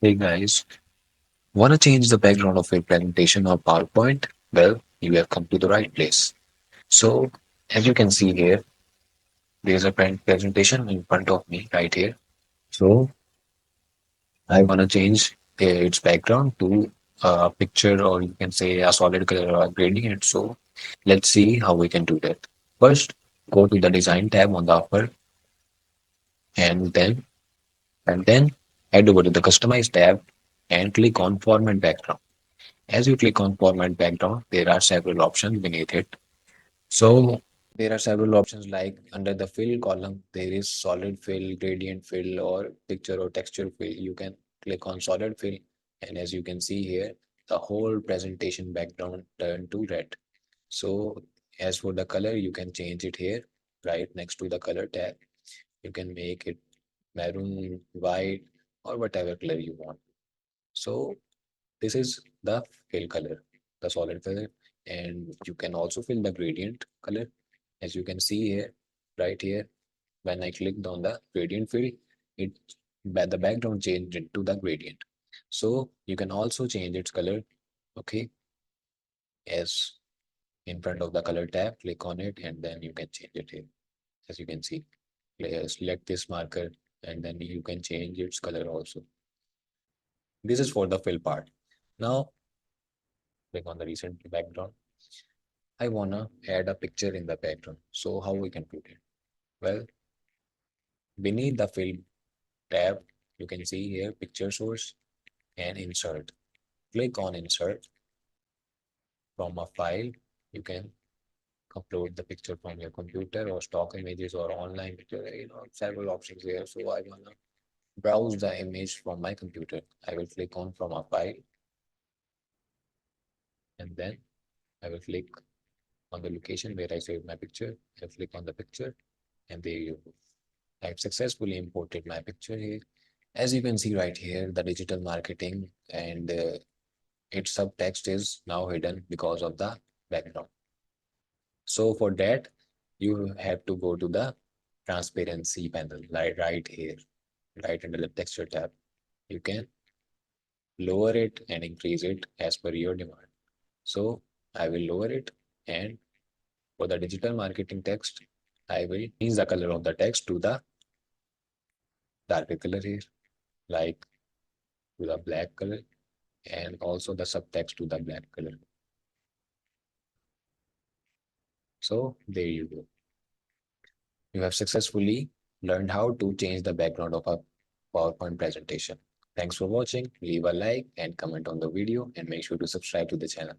Hey guys, wanna change the background of your presentation or PowerPoint? Well, you have come to the right place. So, as you can see here, there is a presentation in front of me right here. So, I wanna change its background to a picture, or you can say a solid color or a gradient. So, let's see how we can do that. First, go to the Design tab on the upper, and then head over to the Customize tab and click on Format Background. As you click on format background, there are several options beneath it. So there are several options like under the fill column, there is solid fill, gradient fill, or picture or texture fill. You can click on solid fill. And as you can see here, the whole presentation background turned to red. So as for the color, you can change it here, right next to the color tab. You can make it maroon, white, or whatever color you want. So this is the fill color, the solid color, and you can also fill the gradient color. As you can see here, right here, when I clicked on the gradient fill, it the background changed into the gradient. So you can also change its color. Okay, as in front of the color tab, click on it, and then you can change it here. As you can see, select this marker, and then you can change its color also. This is for the fill part. Now click on the recent background. I wanna add a picture in the background. So how we can put it? Well, beneath the fill tab, you can see here picture source and insert. Click on insert from a file. You can upload the picture from your computer or stock images or online picture, several options here. So I wanna browse the image from my computer. I will click on from a file and then I will click on the location where I saved my picture. I click on the picture and there you go. I've successfully imported my picture here. As you can see right here, the digital marketing and its subtext is now hidden because of the background. So for that, you have to go to the transparency panel, right here, right under the texture tab. You can lower it and increase it as per your demand. So I will lower it, and for the digital marketing text, I will change the color of the text to the darker color here, like to the black color, and also the subtext to the black color. So there you go. You have successfully learned how to change the background of a PowerPoint presentation. Thanks for watching. Leave a like and comment on the video and make sure to subscribe to the channel.